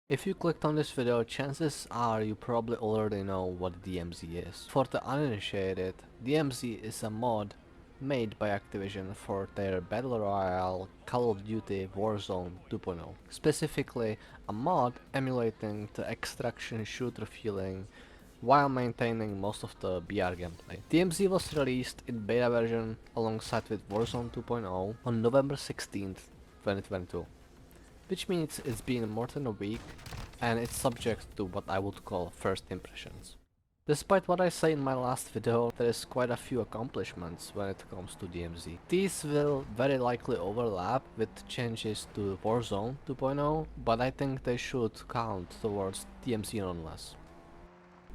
If you clicked on this video, chances are you probably already know what DMZ is. For the uninitiated, DMZ is a mod made by Activision for their Battle Royale Call of Duty Warzone 2.0. Specifically, a mod emulating the extraction shooter feeling while maintaining most of the BR gameplay. DMZ was released in beta version alongside with Warzone 2.0 on November 16th, 2022. Which means it's been more than a week and it's subject to what I would call first impressions. Despite what I say in my last video, there is quite a few accomplishments when it comes to DMZ. These will very likely overlap with changes to Warzone 2.0, but I think they should count towards DMZ nonetheless.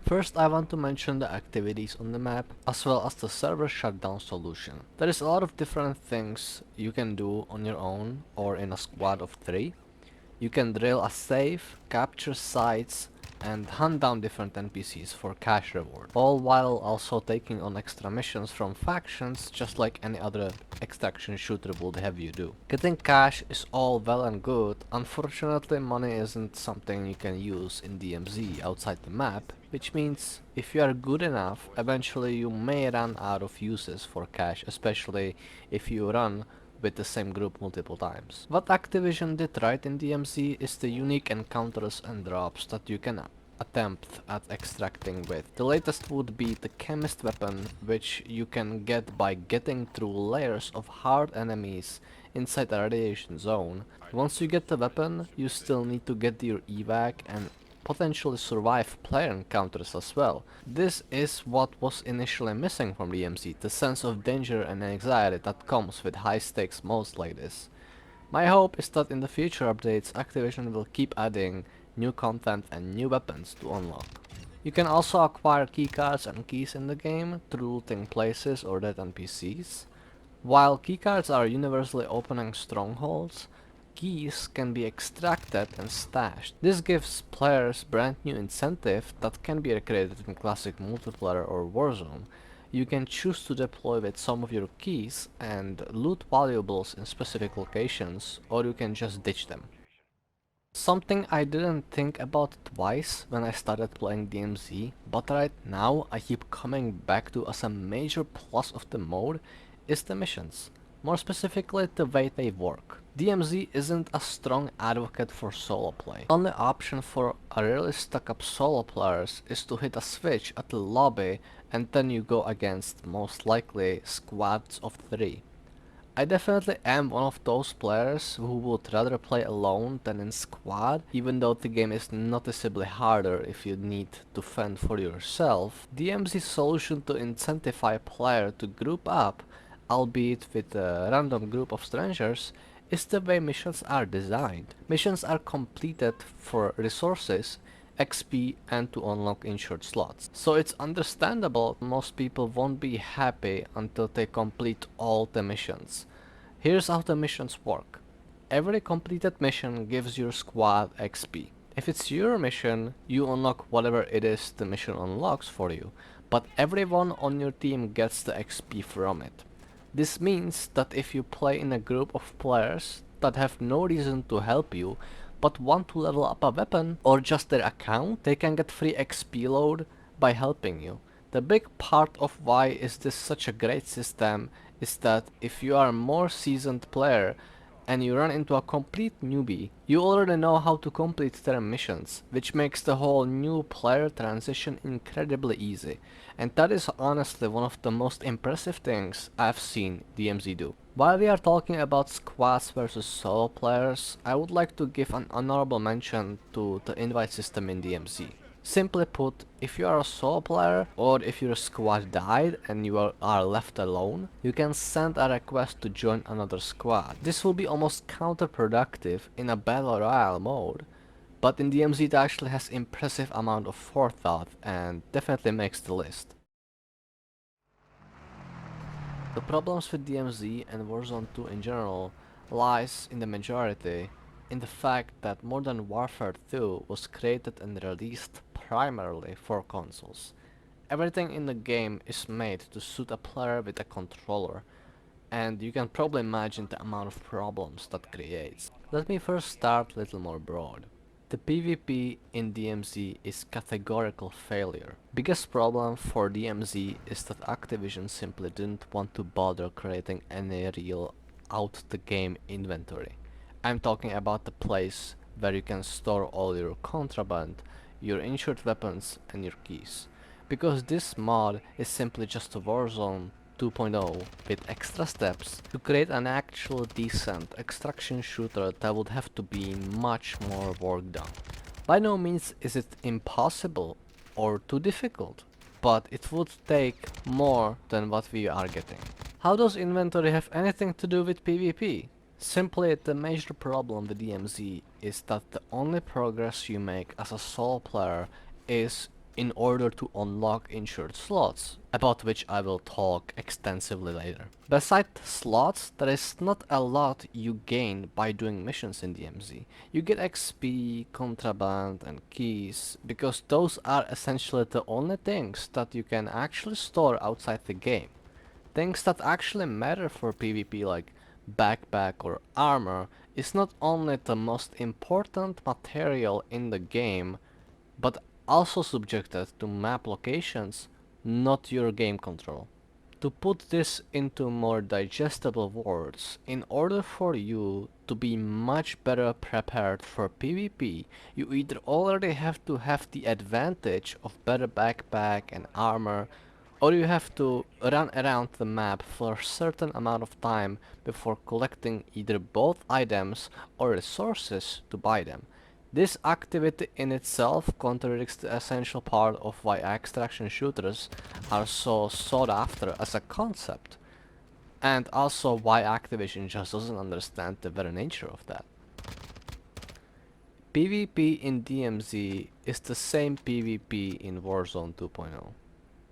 First, I want to mention the activities on the map, as well as the server shutdown solution. There is a lot of different things you can do on your own or in a squad of 3. You can drill a safe, capture sites, and hunt down different NPCs for cash reward, all while also taking on extra missions from factions just like any other extraction shooter would have you do. Getting cash is all well and good, unfortunately money isn't something you can use in DMZ outside the map, which means if you are good enough, eventually you may run out of uses for cash, especially if you run with the same group multiple times. What Activision did right in DMZ is the unique encounters and drops that you can attempt at extracting with. The latest would be the chemist weapon, which you can get by getting through layers of hard enemies inside a radiation zone. Once you get the weapon, you still need to get your evac and potentially survive player encounters as well. This is what was initially missing from DMZ, the sense of danger and anxiety that comes with high stakes modes like this. My hope is that in the future updates Activision will keep adding new content and new weapons to unlock. You can also acquire keycards and keys in the game through looting places or dead NPCs. While keycards are universally opening strongholds, keys can be extracted and stashed. This gives players brand new incentive that can be recreated in classic multiplayer or Warzone. You can choose to deploy with some of your keys and loot valuables in specific locations, or you can just ditch them. Something I didn't think about twice when I started playing DMZ, but right now I keep coming back to as a major plus of the mode, is the missions. More specifically, the way they work. DMZ isn't a strong advocate for solo play. The only option for a really stuck up solo players is to hit a switch at the lobby and then you go against most likely squads of 3. I definitely am one of those players who would rather play alone than in squad, even though the game is noticeably harder if you need to fend for yourself. DMZ's solution to incentivize a player to group up, albeit with a random group of strangers, is the way missions are designed. Missions are completed for resources, XP and to unlock insured slots. So it's understandable most people won't be happy until they complete all the missions. Here's how the missions work. Every completed mission gives your squad XP. If it's your mission, you unlock whatever it is the mission unlocks for you, but everyone on your team gets the XP from it. This means that if you play in a group of players that have no reason to help you, but want to level up a weapon or just their account, they can get free XP load by helping you. The big part of why is this such a great system is that if you are a more seasoned player and you run into a complete newbie, you already know how to complete their missions, which makes the whole new player transition incredibly easy. And that is honestly one of the most impressive things I've seen DMZ do. While we are talking about squads versus solo players, I would like to give an honorable mention to the invite system in DMZ. Simply put, if you are a solo player or if your squad died and you are left alone, you can send a request to join another squad. This will be almost counterproductive in a battle royale mode, but in DMZ it actually has impressive amount of forethought and definitely makes the list. The problems with DMZ and Warzone 2 in general lies in the majority in the fact that Modern Warfare 2 was created and released primarily for consoles. Everything in the game is made to suit a player with a controller, and you can probably imagine the amount of problems that creates. Let me first start a little more broad. The PvP in DMZ is categorical failure. Biggest problem for DMZ is that Activision simply didn't want to bother creating any real out the game inventory. I'm talking about the place where you can store all your contraband, your insured weapons and your keys. Because this mod is simply just a Warzone 2.0 with extra steps to create an actual decent extraction shooter that would have to be much more work done. By no means is it impossible or too difficult, but it would take more than what we are getting. How does inventory have anything to do with PvP? Simply, the major problem with DMZ is that the only progress you make as a solo player is in order to unlock insured slots, about which I will talk extensively later. Besides slots, there is not a lot you gain by doing missions in DMZ. You get XP, contraband and keys, because those are essentially the only things that you can actually store outside the game. Things that actually matter for PvP like backpack or armor is not only the most important material in the game, but also subjected to map locations, not your game control. To put this into more digestible words, in order for you to be much better prepared for PvP, you either already have to have the advantage of better backpack and armor, or you have to run around the map for a certain amount of time before collecting either both items or resources to buy them. This activity in itself contradicts the essential part of why extraction shooters are so sought after as a concept, and also why Activision just doesn't understand the very nature of that. PvP in DMZ is the same PvP in Warzone 2.0.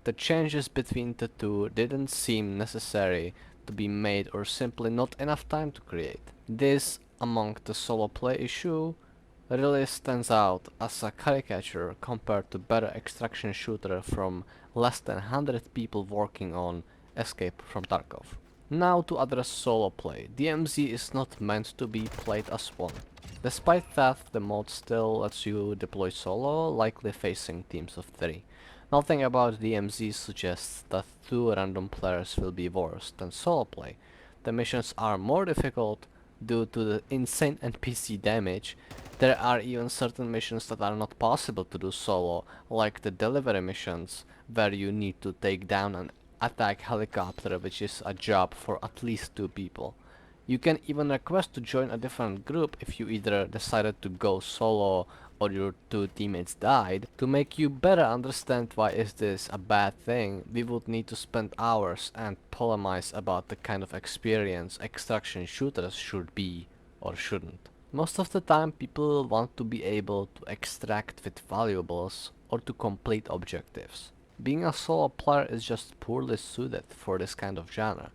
The changes between the two didn't seem necessary to be made or simply not enough time to create. This, among the solo play issue, really stands out as a caricature compared to better extraction shooter from less than 100 people working on Escape from Tarkov. Now to address solo play. DMZ is not meant to be played as one. Despite that, the mod still lets you deploy solo, likely facing teams of 3. Nothing about DMZ suggests that 2 random players will be worse than solo play. The missions are more difficult due to the insane NPC damage. There are even certain missions that are not possible to do solo, like the delivery missions, where you need to take down an attack helicopter, which is a job for at least 2 people. You can even request to join a different group if you either decided to go solo or your 2 teammates died. To make you better understand why is this a bad thing, we would need to spend hours and polemize about the kind of experience extraction shooters should be or shouldn't. Most of the time people want to be able to extract with valuables or to complete objectives. Being a solo player is just poorly suited for this kind of genre,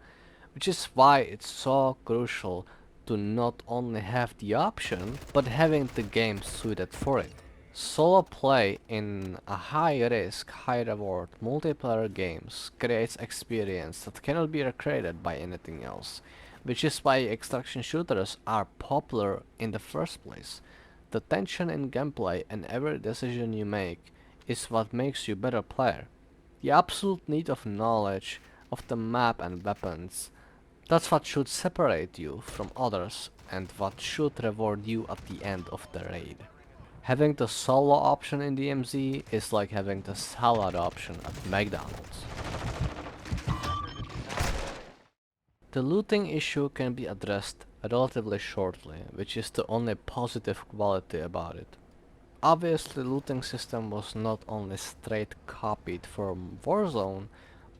which is why it's so crucial to not only have the option, but having the game suited for it. Solo play in a high risk, high reward multiplayer games creates experience that cannot be recreated by anything else, which is why extraction shooters are popular in the first place. The tension in gameplay and every decision you make is what makes you a better player. The absolute need of knowledge of the map and weapons, that's what should separate you from others and what should reward you at the end of the raid. Having the solo option in DMZ is like having the salad option at McDonald's. The looting issue can be addressed relatively shortly, which is the only positive quality about it. Obviously, looting system was not only straight copied from Warzone,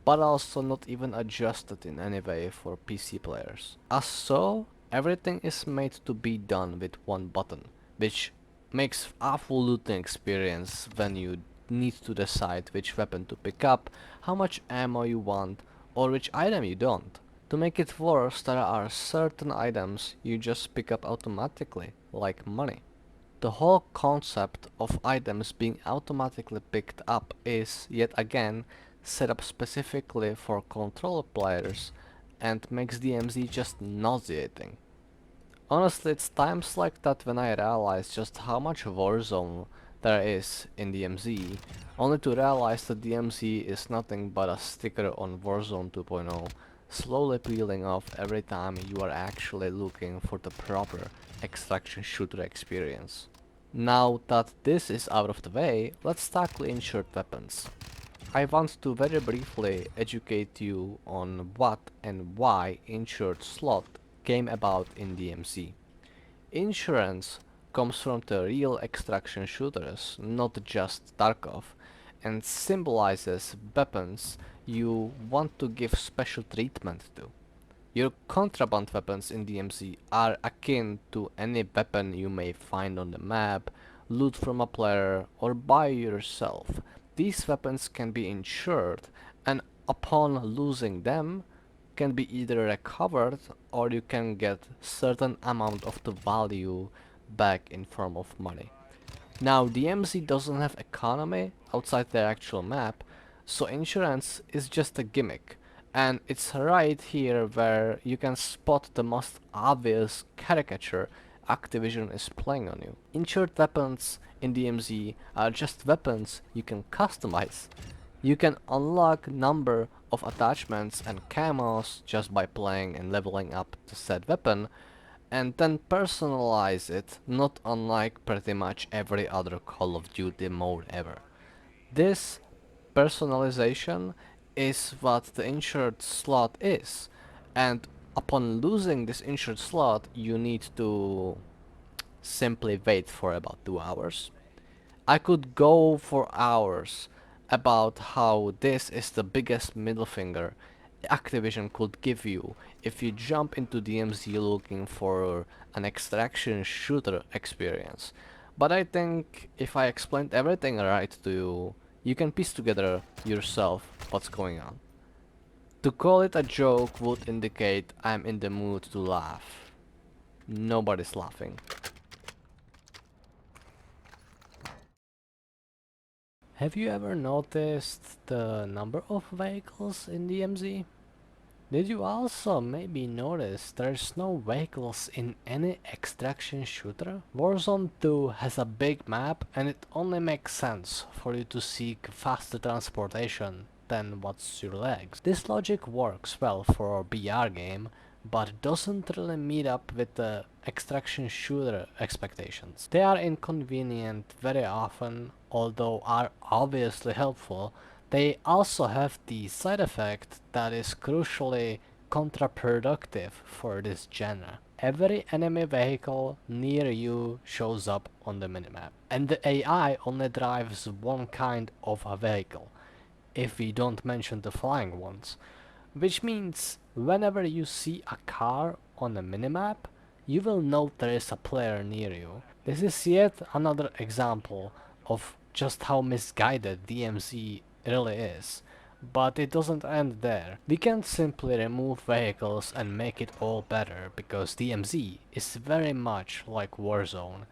but also not even adjusted in any way for PC players. As so, everything is made to be done with one button, which makes a full looting experience when you need to decide which weapon to pick up, how much ammo you want, or which item you don't. To make it worse, there are certain items you just pick up automatically, like money. The whole concept of items being automatically picked up is, yet again, set up specifically for controller players and makes DMZ just nauseating. Honestly, it's times like that when I realize just how much Warzone there is in DMZ, only to realize that DMZ is nothing but a sticker on Warzone 2.0, slowly peeling off every time you are actually looking for the proper extraction shooter experience. Now that this is out of the way, let's tackle insured weapons. I want to very briefly educate you on what and why insured slot came about in DMZ. Insurance comes from the real extraction shooters, not just Tarkov, and symbolizes weapons you want to give special treatment to. Your contraband weapons in DMZ are akin to any weapon you may find on the map, loot from a player, or buy yourself. These weapons can be insured, and upon losing them, can be either recovered or you can get certain amount of the value back in form of money. Now DMZ doesn't have economy outside their actual map, so insurance is just a gimmick, and it's right here where you can spot the most obvious caricature Activision is playing on you. Insured weapons in DMZ are just weapons you can customize. You can unlock number of attachments and camos just by playing and leveling up the said weapon, and then personalize it, not unlike pretty much every other Call of Duty mode ever. This personalization is what the insured slot is, and upon losing this insured slot you need to simply wait for about 2 hours. I could go for hours about how this is the biggest middle finger Activision could give you if you jump into DMZ looking for an extraction shooter experience. But I think if I explained everything right to you, you can piece together yourself what's going on. To call it a joke would indicate I'm in the mood to laugh. Nobody's laughing. Have you ever noticed the number of vehicles in DMZ? Did you also maybe notice there's no vehicles in any extraction shooter? Warzone 2 has a big map and it only makes sense for you to seek faster transportation than what's your legs. This logic works well for a BR game, but doesn't really meet up with the extraction shooter expectations. They are inconvenient very often, although are obviously helpful. They also have the side effect that is crucially counterproductive for this genre. Every enemy vehicle near you shows up on the minimap, and the AI only drives one kind of a vehicle, if we don't mention the flying ones. Which means whenever you see a car on the minimap, you will know there is a player near you. This is yet another example of just how misguided DMZ really is. But it doesn't end there. We can't simply remove vehicles and make it all better, because DMZ is very much like Warzone.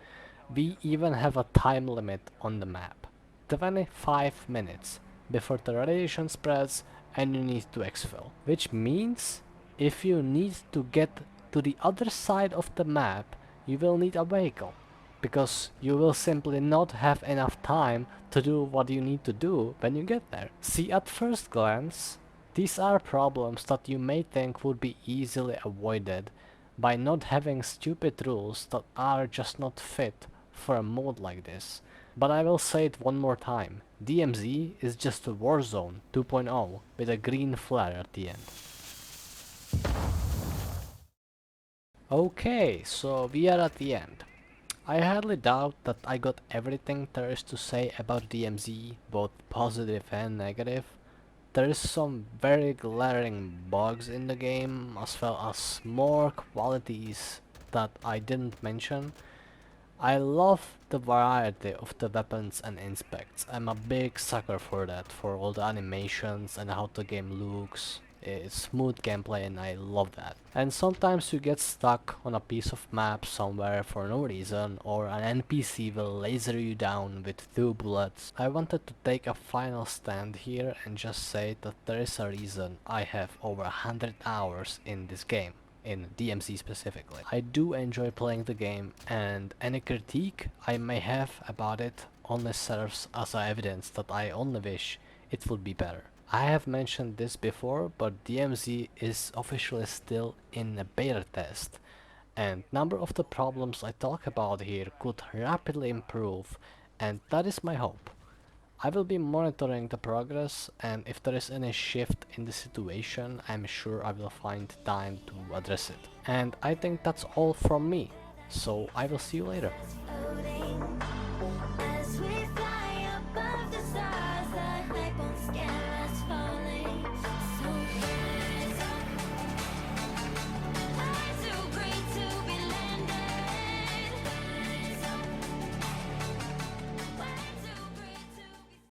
We even have a time limit on the map. 25 minutes before the radiation spreads and you need to exfil. Which means if you need to get to the other side of the map, you will need a vehicle, because you will simply not have enough time to do what you need to do when you get there. See, at first glance, these are problems that you may think would be easily avoided by not having stupid rules that are just not fit for a mode like this. But I will say it one more time. DMZ is just a Warzone 2.0 with a green flare at the end. Okay, so we are at the end. I hardly doubt that I got everything there is to say about DMZ, both positive and negative. There is some very glaring bugs in the game, as well as more qualities that I didn't mention. I love the variety of the weapons and inspects. I'm a big sucker for that, for all the animations and how the game looks. It's smooth gameplay and I love that. And sometimes you get stuck on a piece of map somewhere for no reason, or an NPC will laser you down with 2 bullets. I wanted to take a final stand here and just say that there is a reason I have over 100 hours in this game. in DMZ specifically. I do enjoy playing the game, and any critique I may have about it only serves as a evidence that I only wish it would be better. I have mentioned this before, but DMZ is officially still in a beta test, and number of the problems I talk about here could rapidly improve, and that is my hope. I will be monitoring the progress, and if there is any shift in the situation, I'm sure I will find time to address it. And I think that's all from me, so I will see you later.